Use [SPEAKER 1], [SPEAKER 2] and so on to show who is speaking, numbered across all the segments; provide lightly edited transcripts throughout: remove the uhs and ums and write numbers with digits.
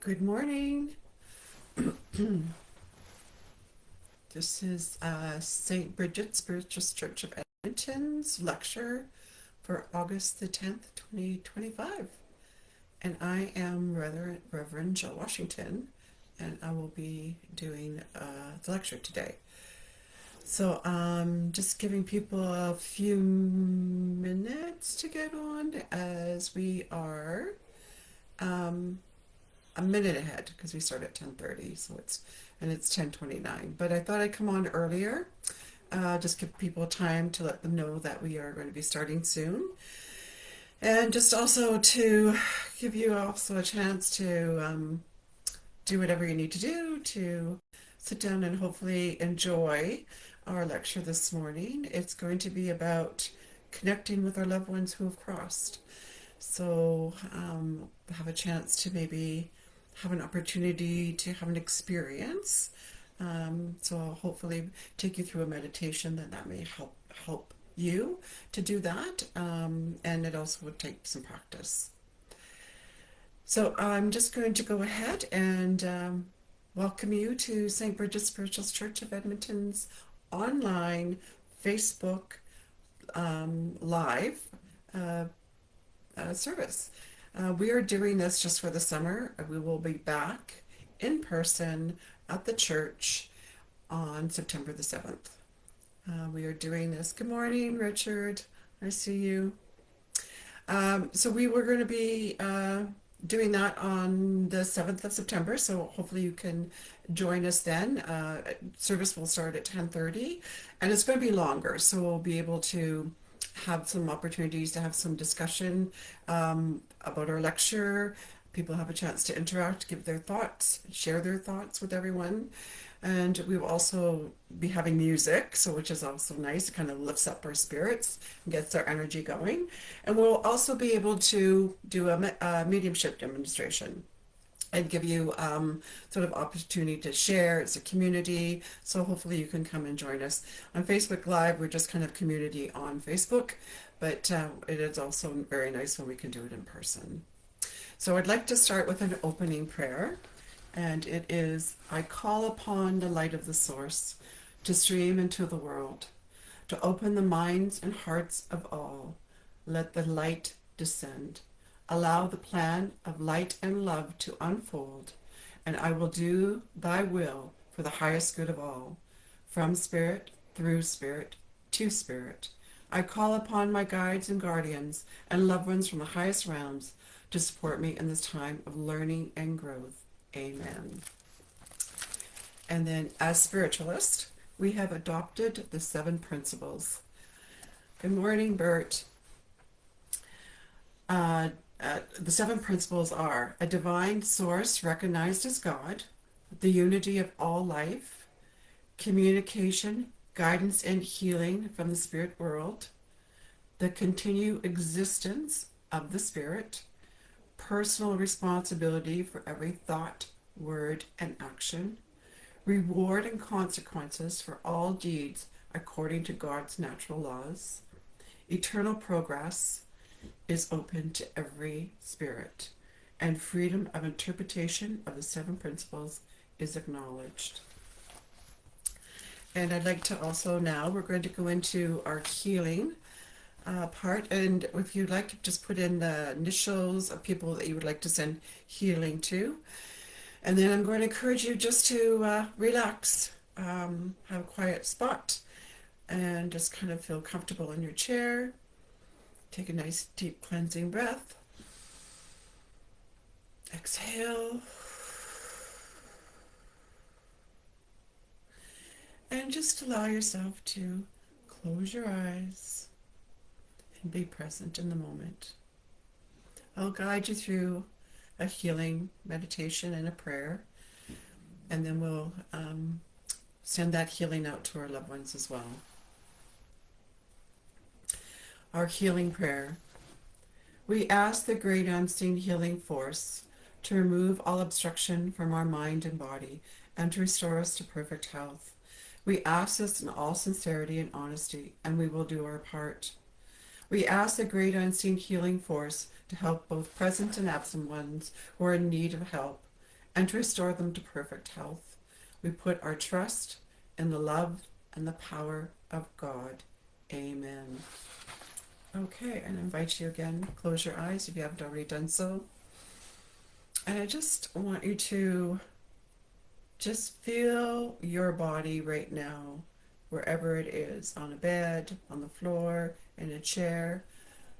[SPEAKER 1] Good morning. This is St. Bridget's Spiritualist Church of Edmonton's lecture for August the 10th, 2025. And I am Reverend Jill Washington, and I will be doing the lecture today. So I'm just giving people a few minutes to get on as we are um, a minute ahead because we start at 10:30, so it's 10:29. But I thought I'd come on earlier, just give people time to let them know that we are going to be starting soon, and just also to give you also a chance to do whatever you need to do to sit down and hopefully enjoy our lecture this morning. It's going to be about connecting with our loved ones who have crossed. So have a chance to maybe have an opportunity to have an experience. So I'll hopefully take you through a meditation that may help you to do that. And it also would take some practice. So I'm just going to go ahead and welcome you to St. Bridget's Spiritualist Church of Edmonton's online Facebook live uh, service. We are doing this just for the summer. We will be back in person at the church on September the 7th. We are doing this. Good morning, Richard. I see you. So we were going to be doing that on the 7th of September, so hopefully you can join us then. Service will start at 10:30, and it's going to be longer, so we'll be able to have some opportunities to have some discussion about our lecture. People have a chance to interact, give their thoughts, share their thoughts with everyone. And we will also be having music, so which is also nice. It kind of lifts up our spirits and gets our energy going. And we'll also be able to do a mediumship demonstration and give you sort of opportunity to share. It's a community, so hopefully you can come and join us. On Facebook Live, we're just kind of community on Facebook, but it is also very nice when we can do it in person. So I'd like to start with an opening prayer, and it is, I call upon the light of the source to stream into the world, to open the minds and hearts of all. Let the light descend. Allow the plan of light and love to unfold, and I will do thy will for the highest good of all. From spirit, through spirit, to spirit, I call upon my guides and guardians and loved ones from the highest realms to support me in this time of learning and growth. Amen. And then, as spiritualist, we have adopted the 7 principles. Good morning, Bert. The 7 principles are a divine source recognized as God, the unity of all life, communication, guidance, and healing from the spirit world, the continued existence of the spirit, personal responsibility for every thought, word, and action, reward and consequences for all deeds according to God's natural laws, eternal progress is open to every spirit, and freedom of interpretation of the 7 principles is acknowledged. And I'd like to also now, we're going to go into our healing part, and if you'd like, just put in the initials of people that you would like to send healing to. And then I'm going to encourage you just to relax, have a quiet spot, and just kind of feel comfortable in your chair. Take a nice deep cleansing breath. Exhale. And just allow yourself to close your eyes and be present in the moment. I'll guide you through a healing meditation and a prayer, and then we'll send that healing out to our loved ones as well. Our healing prayer. We ask the great unseen healing force to remove all obstruction from our mind and body and to restore us to perfect health. We ask this in all sincerity and honesty, and we will do our part. We ask the great unseen healing force to help both present and absent ones who are in need of help, and to restore them to perfect health. We put our trust in the love and the power of God. Amen. Okay, and I invite you again, close your eyes if you haven't already done so. And I just want you to just feel your body right now, wherever it is, on a bed, on the floor, in a chair.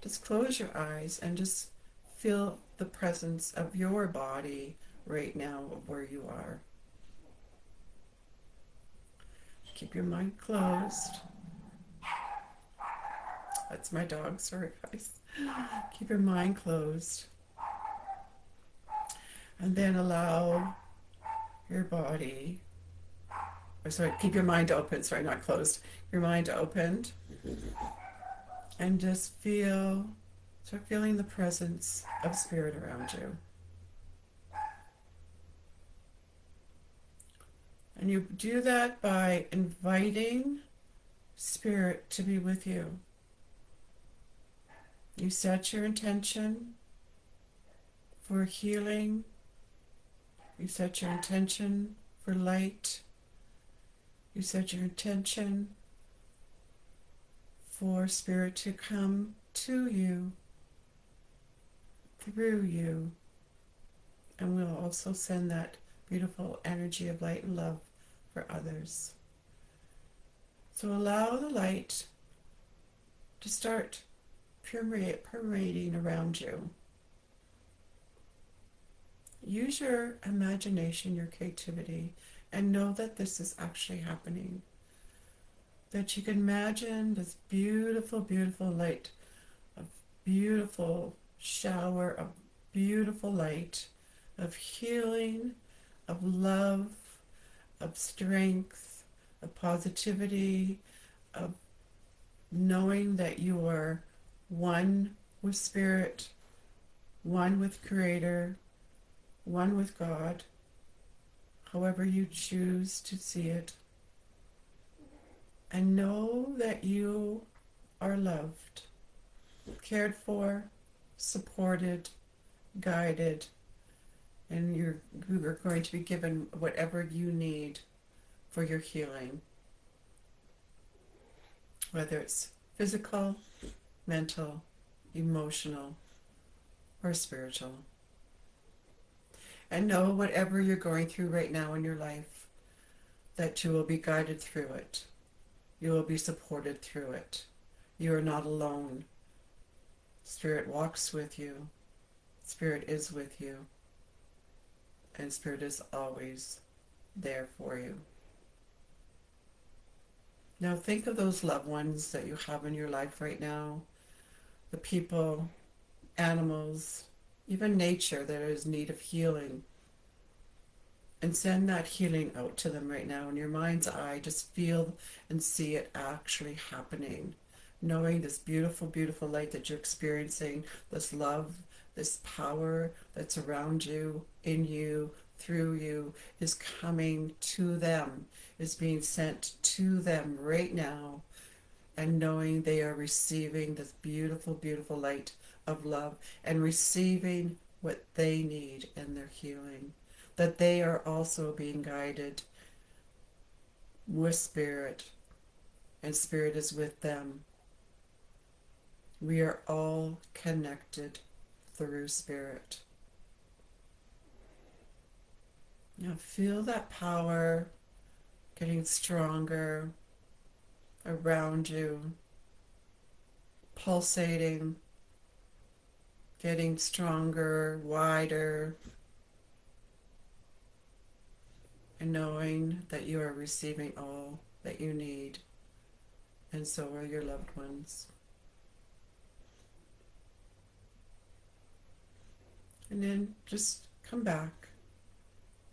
[SPEAKER 1] Just close your eyes and just feel the presence of your body right now where you are. Keep your mind closed. That's my dog, sorry guys. Keep your mind closed. And then allow your body, or sorry, keep your mind open, sorry, not closed. Your mind opened. And just start feeling the presence of spirit around you. And you do that by inviting spirit to be with you. You set your intention for healing. You set your intention for light. You set your intention for spirit to come to you, through you. And we'll also send that beautiful energy of light and love for others. So allow the light to start permeating around you. Use your imagination, your creativity, and know that this is actually happening. That you can imagine this beautiful, beautiful light, a beautiful shower of beautiful light, of healing, of love, of strength, of positivity, of knowing that you are one with Spirit, one with Creator, one with God, however you choose to see it. And know that you are loved, cared for, supported, guided, and you are going to be given whatever you need for your healing, whether it's physical, mental, emotional, or spiritual. And know whatever you're going through right now in your life, that you will be guided through it. You will be supported through it. You are not alone. Spirit walks with you. Spirit is with you. And Spirit is always there for you. Now think of those loved ones that you have in your life right now, the people, animals, even nature that is in need of healing. And send that healing out to them right now in your mind's eye. Just feel and see it actually happening. Knowing this beautiful, beautiful light that you're experiencing, this love, this power that's around you, in you, through you, is coming to them, is being sent to them right now. And knowing they are receiving this beautiful, beautiful light of love and receiving what they need in their healing. That they are also being guided with Spirit, and Spirit is with them. We are all connected through Spirit. Now feel that power getting stronger around you, pulsating, getting stronger, wider, and knowing that you are receiving all that you need, and so are your loved ones. And then just come back.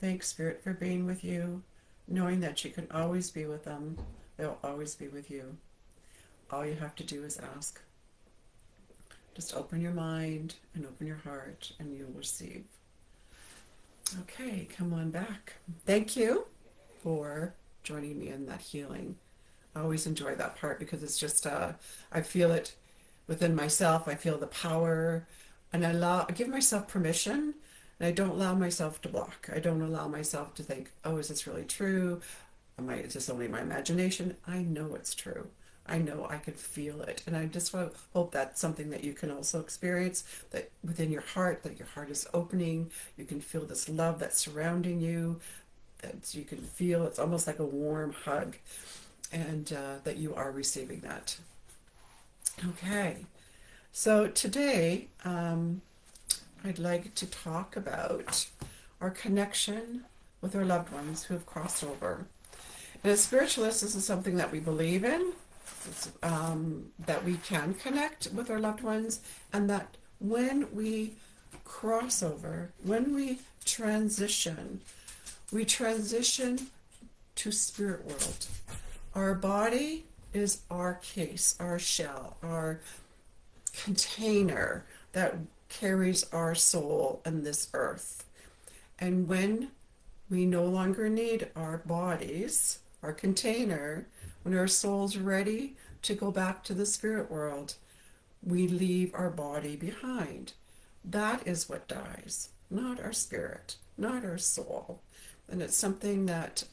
[SPEAKER 1] Thank Spirit for being with you, knowing that you can always be with them. They'll always be with you. All you have to do is ask. Just open your mind and open your heart, and you'll receive. Okay, come on back. Thank you for joining me in that healing. I always enjoy that part because it's just, I feel it within myself. I feel the power, and I give myself permission And I don't allow myself to block. I don't allow myself to think, oh, is this really true? Is this only my imagination? I know it's true. I know I can feel it. And I just hope that's something that you can also experience, that within your heart, that your heart is opening. You can feel this love that's surrounding you, that you can feel it's almost like a warm hug, and that you are receiving that. Okay. So today, I'd like to talk about our connection with our loved ones who have crossed over. And as spiritualists, this is something that we believe in, that we can connect with our loved ones, and that when we cross over, when we transition to spirit world. Our body is our case, our shell, our container that carries our soul in this earth. And when we no longer need our bodies, our container, when our soul's ready to go back to the spirit world, we leave our body behind. That is what dies, not our spirit, not our soul. And it's something that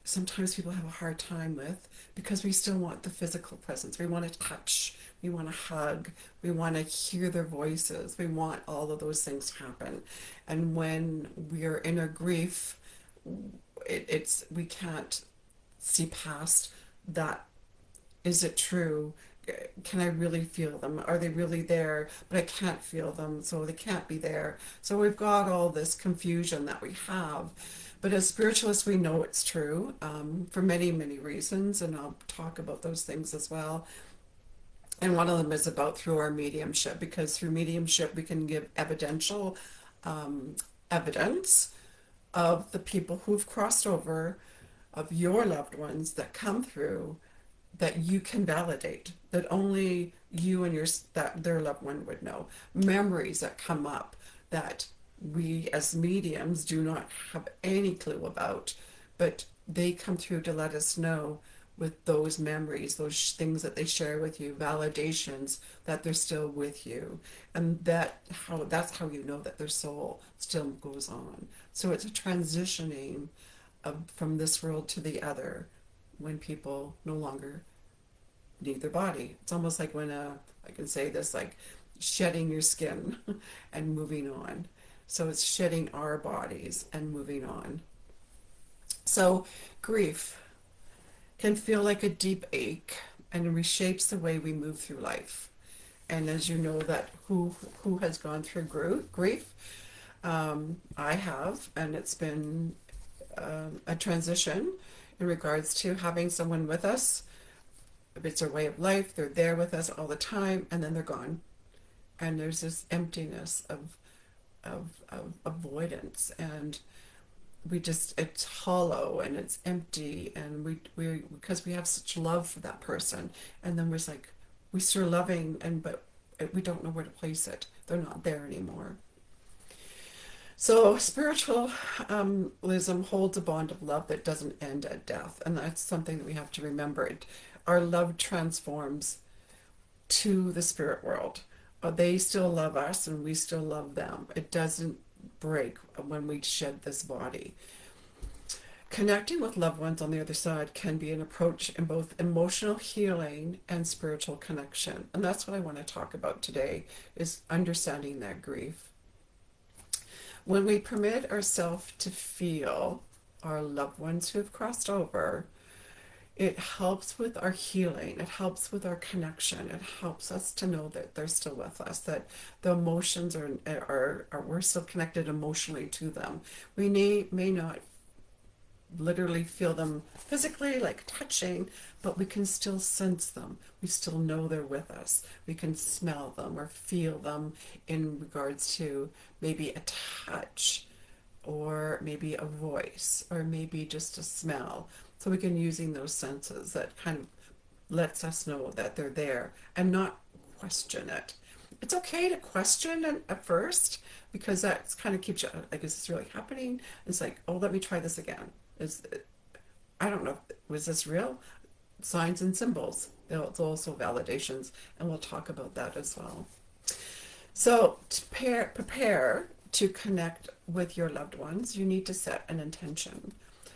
[SPEAKER 1] sometimes people have a hard time with, because we still want the physical presence. We want to touch, we want to hug, we want to hear their voices, we want all of those things to happen. And when we're in our grief, it's we can't see past that. Is it true? Can I really feel them? Are they really there? But I can't feel them, so they can't be there. So we've got all this confusion that we have. But as spiritualists, we know it's true, for many, many reasons, and I'll talk about those things as well. And one of them is about through our mediumship, because through mediumship we can give evidential evidence of the people who've crossed over, of your loved ones that come through, that you can validate, that only you and that their loved one would know. Memories that come up that we as mediums do not have any clue about, but they come through to let us know, with those memories, those things that they share with you, validations that they're still with you. And that's how you know that their soul still goes on. So it's a transitioning from this world to the other, when people no longer need their body. It's almost like when I can say this, like shedding your skin and moving on. So it's shedding our bodies and moving on. So grief can feel like a deep ache, and it reshapes the way we move through life. And as you know, that who has gone through grief, I have, and it's been a transition in regards to having someone with us. It's our way of life. They're there with us all the time, and then they're gone. And there's this emptiness of avoidance, and it's hollow and it's empty, and we because we have such love for that person, and then we're like, we're still loving, but we don't know where to place it. They're not there anymore. So spiritualism holds a bond of love that doesn't end at death, and that's something that we have to remember. Our love transforms to the spirit world. They still love us, and we still love them. It doesn't break when we shed this body. Connecting with loved ones on the other side can be an approach in both emotional healing and spiritual connection. And that's what I want to talk about today, is understanding that grief. When we permit ourselves to feel our loved ones who have crossed over, it helps with our healing. It helps with our connection. It helps us to know that they're still with us, that the emotions are we're still connected emotionally to them. We may not literally feel them physically, like touching, but we can still sense them. We still know they're with us. We can smell them or feel them, in regards to maybe a touch, or maybe a voice, or maybe just a smell. So we can using those senses that kind of lets us know that they're there, and not question it. It's okay to question it at first, because that kind of keeps you like, is this really happening? It's like, oh, let me try this again. I don't know, was this real? Signs and symbols. It's also validations, and we'll talk about that as well. So to prepare to connect with your loved ones, you need to set an intention.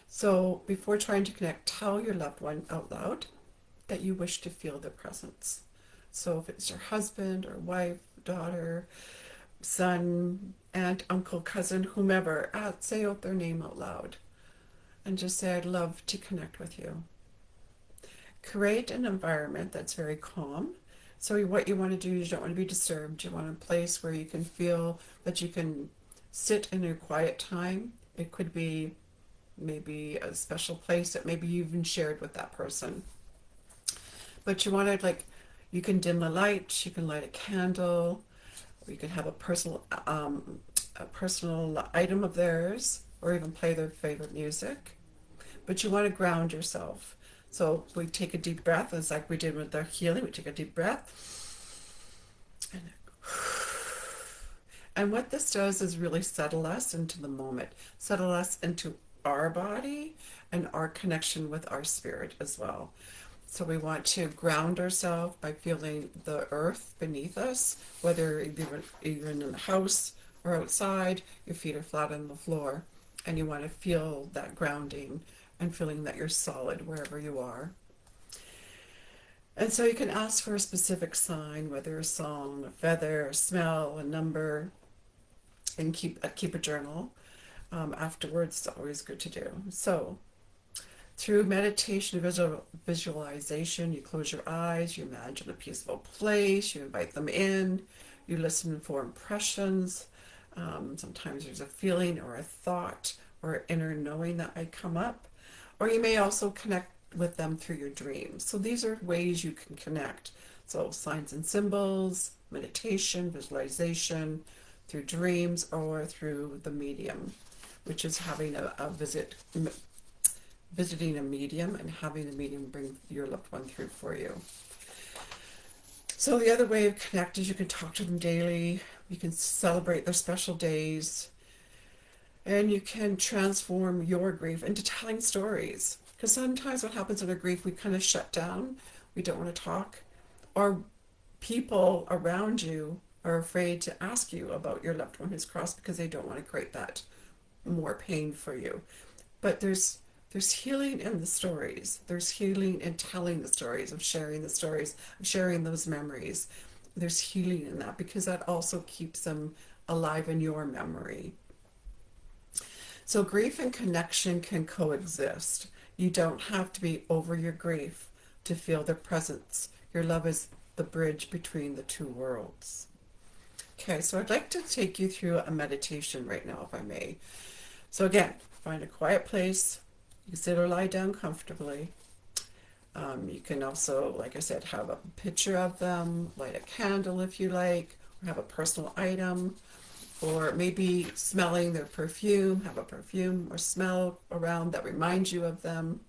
[SPEAKER 1] So before trying to connect, tell your loved one out loud that you wish to feel their presence. So if it's your husband or wife, daughter, son, aunt, uncle, cousin, whomever, say out their name out loud and just say, I'd love to connect with you. Create an environment that's very calm. So what you want to do is you don't want to be disturbed. You want a place where you can feel that you can sit in a quiet time. It could be maybe a special place that maybe you even shared with that person. But you want to like, you can dim the light, you can light a candle, or you can have a personal item of theirs, or even play their favorite music. But you want to ground yourself. So we take a deep breath, it's like we did with our healing. We take a deep breath, and what this does is really settle us into the moment, settle us into our body and our connection with our spirit as well. So we want to ground ourselves by feeling the earth beneath us, whether you're in the house or outside, your feet are flat on the floor, and you want to feel that grounding and feeling that you're solid wherever you are. And so you can ask for a specific sign, whether a song, a feather, a smell, a number, and keep a journal. Afterwards, it's always good to do. So through meditation and visualization, you close your eyes, you imagine a peaceful place, you invite them in, you listen for impressions. Sometimes there's a feeling or a thought or inner knowing that might come up. Or you may also connect with them through your dreams. So these are ways you can connect. So signs and symbols, meditation, visualization, through dreams, or through the medium, which is having visiting a medium and having the medium bring your loved one through for you. So the other way of connect is you can talk to them daily. You can celebrate their special days. And you can transform your grief into telling stories. Because sometimes what happens in our grief, we kind of shut down. We don't want to talk. Or people around you are afraid to ask you about your loved one who's crossed because they don't want to create that more pain for you. But there's healing in the stories. There's healing in telling the stories, of sharing the stories, of sharing those memories. There's healing in that because that also keeps them alive in your memory. So grief and connection can coexist. You don't have to be over your grief to feel their presence. Your love is the bridge between the two worlds. Okay, so I'd like to take you through a meditation right now, if I may. So again, find a quiet place. You can sit or lie down comfortably. You can also, like I said, have a picture of them, light a candle if you like, or have a personal item, or maybe smelling their perfume, have a perfume or smell around that reminds you of them.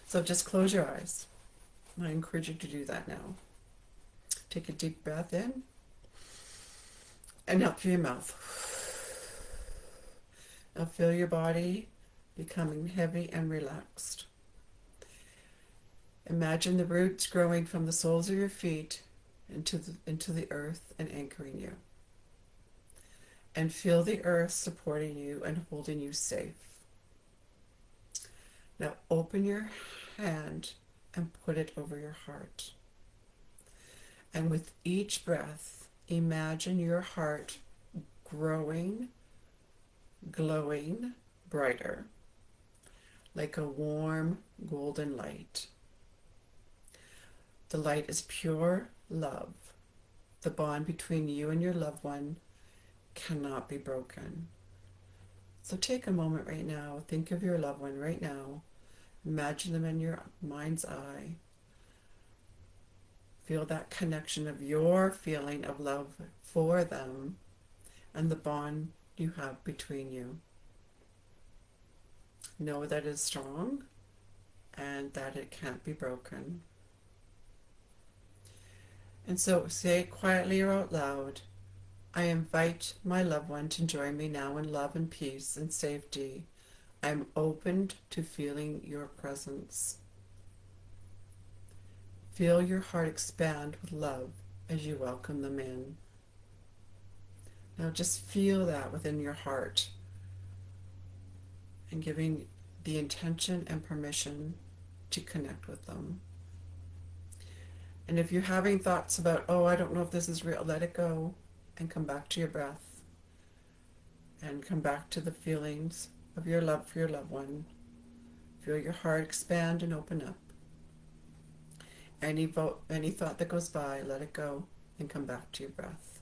[SPEAKER 1] So just close your eyes. I encourage you to do that now. Take a deep breath in and out through your mouth. Now feel your body becoming heavy and relaxed. Imagine the roots growing from the soles of your feet into the earth and anchoring you. And feel the earth supporting you and holding you safe. Now open your hand and put it over your heart. And with each breath, imagine your heart growing, glowing brighter, like a warm golden light. The light is pure love. The bond between you and your loved one cannot be broken. So take a moment right now. Think of your loved one right now. Imagine them in your mind's eye. Feel that connection of your feeling of love for them and the bond you have between you. Know that it's strong and that it can't be broken. And so say it quietly or out loud. I invite my loved one to join me now in love and peace and safety. I am opened to feeling your presence. Feel your heart expand with love as you welcome them in. Now just feel that within your heart and giving the intention and permission to connect with them. And if you're having thoughts about, oh, I don't know if this is real, let it go and come back to your breath and come back to the feelings of your love for your loved one. Feel your heart expand and open up. Any thought that goes by, let it go and come back to your breath.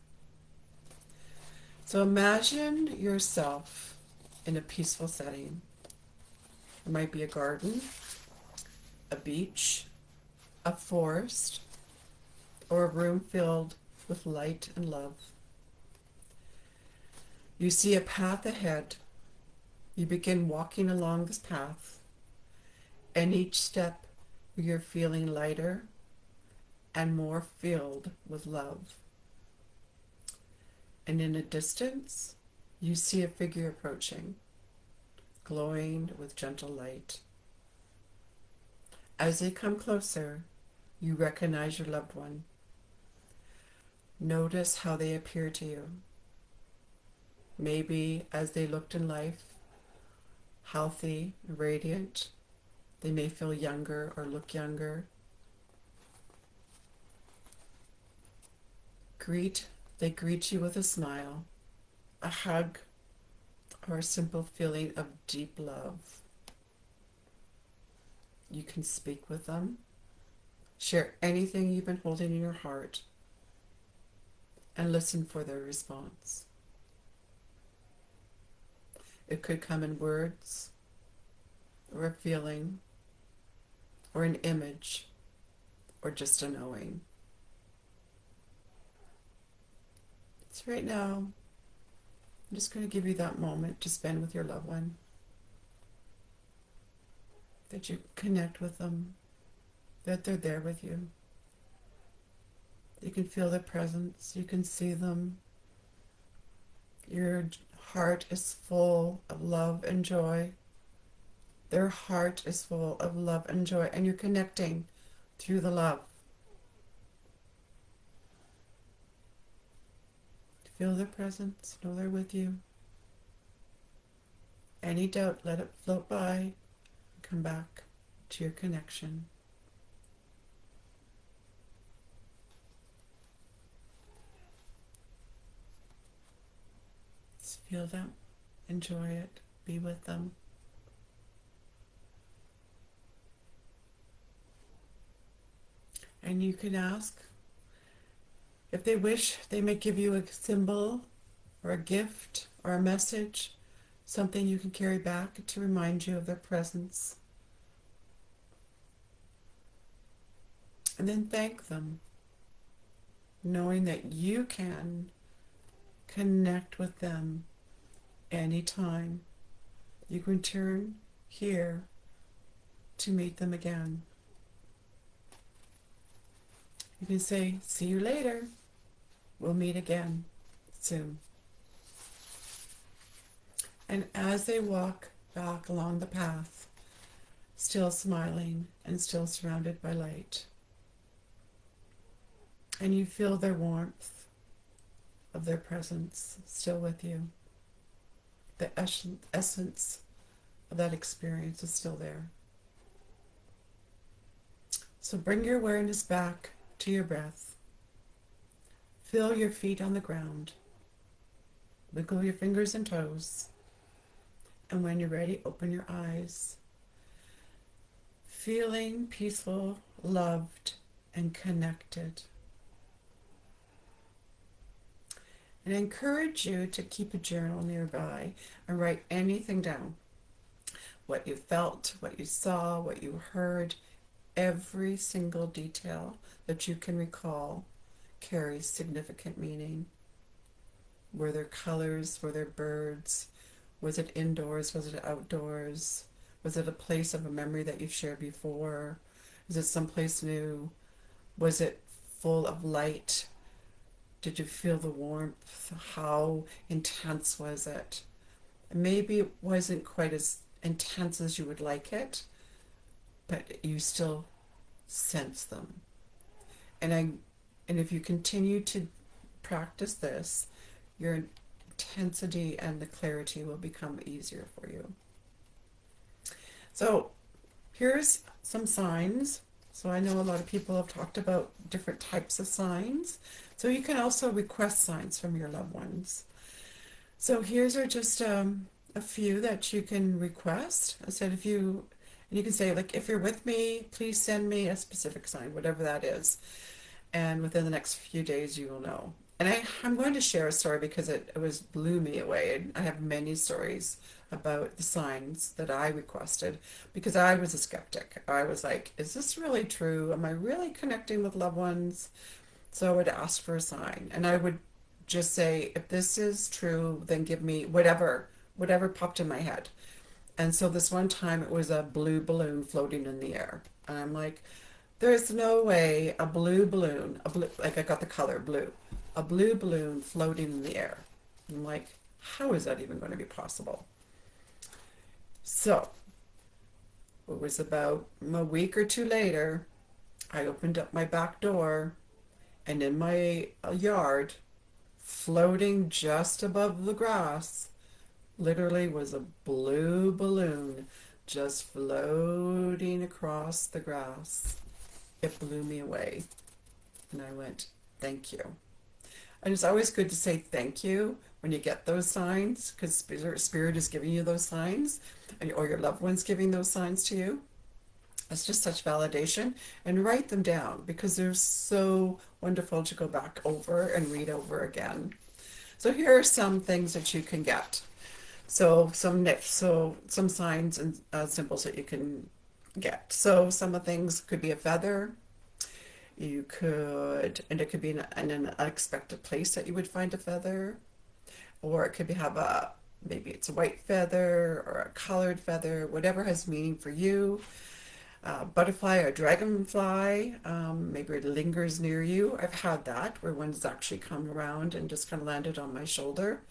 [SPEAKER 1] So imagine yourself in a peaceful setting. It might be a garden, a beach, a forest, or a room filled with light and love. You see a path ahead. You begin walking along this path, and each step you're feeling lighter and more filled with love. And in a distance, you see a figure approaching, glowing with gentle light. As they come closer, you recognize your loved one. Notice how they appear to you. Maybe as they looked in life, healthy, radiant, they may feel younger or look younger. They greet you with a smile, a hug, or a simple feeling of deep love. You can speak with them, share anything you've been holding in your heart, and listen for their response. It could come in words, or a feeling, or an image, or just a knowing. So right now, I'm just going to give you that moment to spend with your loved one, that you connect with them, that they're there with you. You can feel their presence, you can see them. Your heart is full of love and joy. Their heart is full of love and joy, and you're connecting through the love. Feel their presence, know they're with you. Any doubt, let it float by. Come back to your connection. Just feel them, enjoy it, be with them. And you can ask, if they wish, they may give you a symbol or a gift or a message, something you can carry back to remind you of their presence. And then thank them, knowing that you can connect with them anytime. You can return here to meet them again. You can say, see you later. We'll meet again soon. And as they walk back along the path, still smiling and still surrounded by light, and you feel their warmth of their presence still with you. The essence of that experience is still there. So bring your awareness back to your breath. Feel your feet on the ground. Wiggle your fingers and toes. And when you're ready, open your eyes. Feeling peaceful, loved, and connected. And I encourage you to keep a journal nearby and write anything down. What you felt, what you saw, what you heard, every single detail that you can recall carries significant meaning. Were there colors? Were there birds? Was it indoors? Was it outdoors? Was it a place of a memory that you've shared before? Is it someplace new? Was it full of light? Did you feel the warmth? How intense was it? Maybe it wasn't quite as intense as you would like it, but you still sense them. And if you continue to practice this, your intensity and the clarity will become easier for you. So here's some signs. So I know a lot of people have talked about different types of signs. So you can also request signs from your loved ones. So here's are just a few that you can request. I said if you, and you can say like, if you're with me, please send me a specific sign, whatever that is. And within the next few days, you will know. And I'm going to share a story because it was blew me away. And I have many stories about the signs that I requested because I was a skeptic. I was like, is this really true? Am I really connecting with loved ones? So I would ask for a sign, and I would just say, if this is true, then give me whatever popped in my head. And so this one time it was a blue balloon floating in the air. And I'm like, there's no way a blue balloon, like I got the color blue, a blue balloon floating in the air. I'm like, how is that even going to be possible? So it was about a week or two later, I opened up my back door, and in my yard, floating just above the grass, literally was a blue balloon just floating across the grass. It blew me away. And I went, thank you. And it's always good to say thank you when you get those signs, because Spirit is giving you those signs, or your loved one's giving those signs to you. It's just such validation. And write them down because they're so wonderful to go back over and read over again. So here are some things that you can get. So some signs and symbols that you can get. So some of the things could be a feather. You could, and it could be in an unexpected place that you would find a feather, or it could be maybe it's a white feather or a colored feather, whatever has meaning for you. Butterfly or dragonfly, maybe it lingers near you. I've had that where one's actually come around and just kind of landed on my shoulder.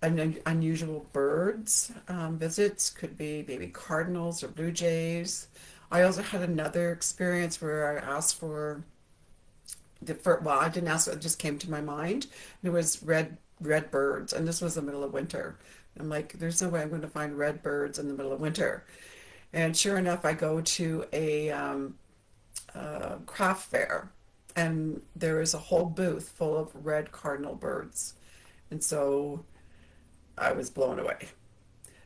[SPEAKER 1] Unusual birds visits could be maybe cardinals or blue jays. I also had another experience where I asked for well, I didn't ask, it just came to my mind. And it was red birds, and this was the middle of winter. I'm like, there's no way I'm going to find red birds in the middle of winter. And sure enough, I go to a craft fair, and there is a whole booth full of red cardinal birds. And so I was blown away.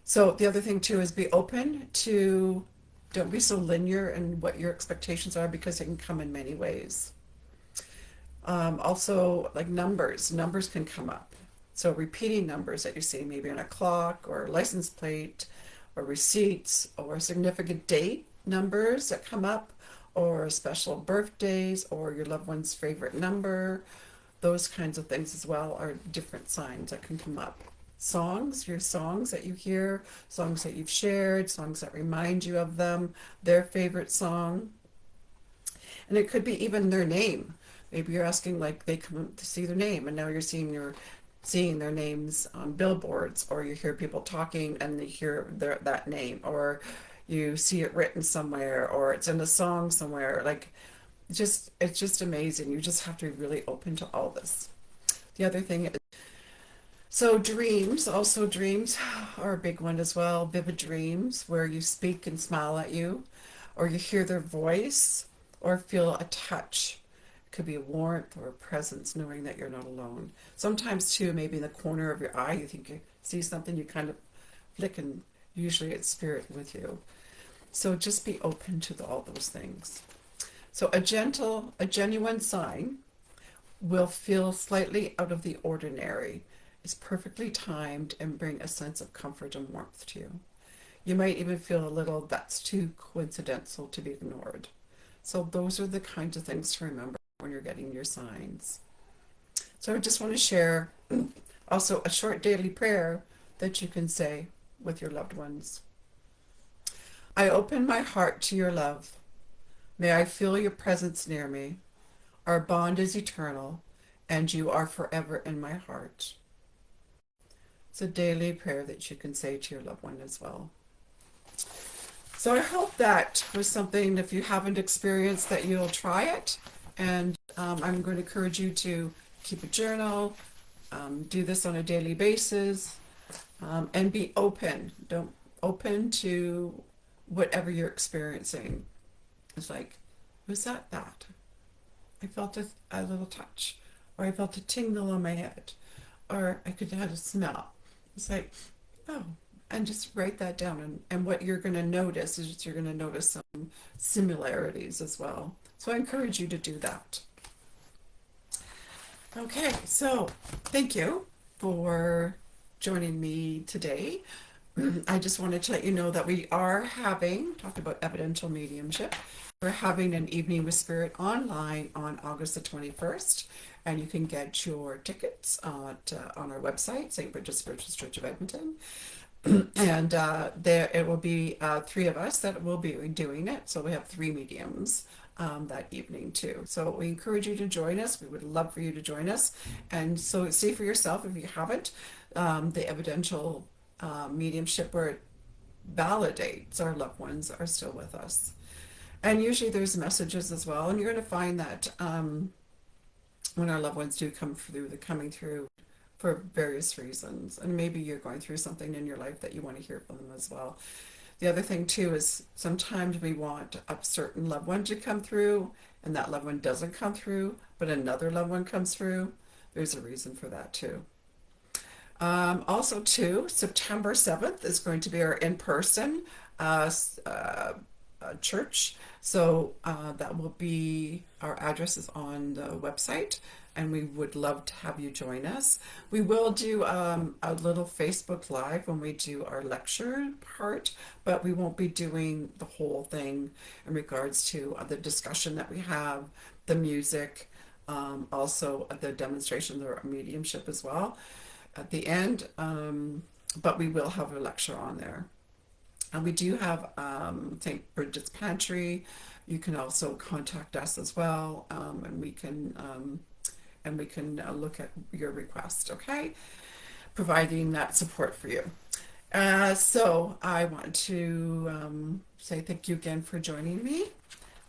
[SPEAKER 1] So the other thing too is be open to, don't be so linear in what your expectations are because it can come in many ways. Also, like numbers can come up. So repeating numbers that you see maybe on a clock or a license plate or receipts or significant date numbers that come up or special birthdays or your loved one's favorite number. Those kinds of things as well are different signs that can come up. Your songs that you hear, songs that you've shared, songs that remind you of them, their favorite song. And it could be even their name. Maybe you're asking, like, they come to see their name, and now you're seeing their names on billboards, or you hear people talking and they hear that name, or you see it written somewhere, or it's in a song somewhere. Like, it's just amazing. You just have to be really open to all this. The other thing is, so dreams are a big one as well. Vivid dreams where you speak and smile at you, or you hear their voice, or feel a touch. It could be a warmth or a presence, knowing that you're not alone. Sometimes too, maybe in the corner of your eye, you think you see something, you kind of flick, and usually it's spirit with you. So just be open to all those things. So a genuine sign will feel slightly out of the ordinary. It's perfectly timed and bring a sense of comfort and warmth to you. You might even feel a little, that's too coincidental to be ignored. So those are the kinds of things to remember when you're getting your signs. So I just want to share also a short daily prayer that you can say with your loved ones. I open my heart to your love. May I feel your presence near me. Our bond is eternal, and you are forever in my heart. It's a daily prayer that you can say to your loved one as well. So I hope that was something, if you haven't experienced, that you'll try it. And I'm going to encourage you to keep a journal, Do this on a daily basis, and be open. Don't open to whatever you're experiencing. It's like, was that? I felt a little touch, or I felt a tingle on my head, or I could have a smell. It's like, oh, and just write that down. And what you're going to notice is you're going to notice some similarities as well. So I encourage you to do that. Okay, so thank you for joining me today. I just wanted to let you know that we are having, talked about evidential mediumship, we're having an evening with spirit online on August the 21st, and you can get your tickets on our website, St. Bridget's Spiritualist Church of Edmonton. And there it will be three of us that will be doing it. So we have three mediums that evening too. So we encourage you to join us. We would love for you to join us. And so see for yourself if you haven't, the evidential mediumship where it validates our loved ones are still with us. And usually there's messages as well. And you're going to find that when our loved ones do come through, they're coming through for various reasons. And maybe you're going through something in your life that you want to hear from them as well. The other thing too is sometimes we want a certain loved one to come through and that loved one doesn't come through, but another loved one comes through. There's a reason for that too. Also too, September 7th is going to be our in-person church. So that will be, our address is on the website, and we would love to have you join us. We will do a little Facebook Live when we do our lecture part, but we won't be doing the whole thing in regards to the discussion that we have, the music, also the demonstration of our mediumship as well at the end. But we will have a lecture on there. And we do have St. Bridget's Pantry. You can also contact us as well, and we can look at your request, okay? Providing that support for you. So I want to say thank you again for joining me,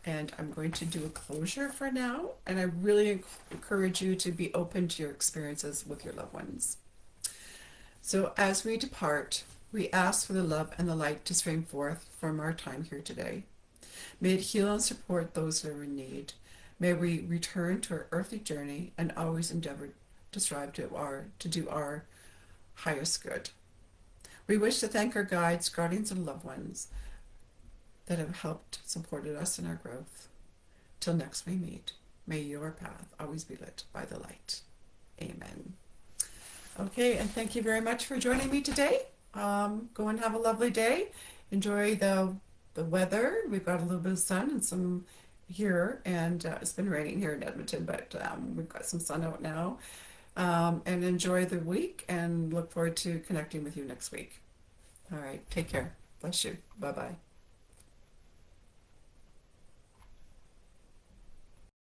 [SPEAKER 1] and I'm going to do a closure for now. And I really encourage you to be open to your experiences with your loved ones. So as we depart, we ask for the love and the light to stream forth from our time here today. May it heal and support those who are in need. May we return to our earthly journey and always endeavor to strive to do our highest good. We wish to thank our guides, guardians, and loved ones that have helped, supported us in our growth. Till next we meet, may your path always be lit by the light. Amen. Okay, and thank you very much for joining me today. Go and have a lovely day. Enjoy the weather. We've got a little bit of sun and some here, and it's been raining here in Edmonton, but we've got some sun out now. And enjoy the week, and look forward to connecting with you next week. All right, take care. Bless you. Bye-bye.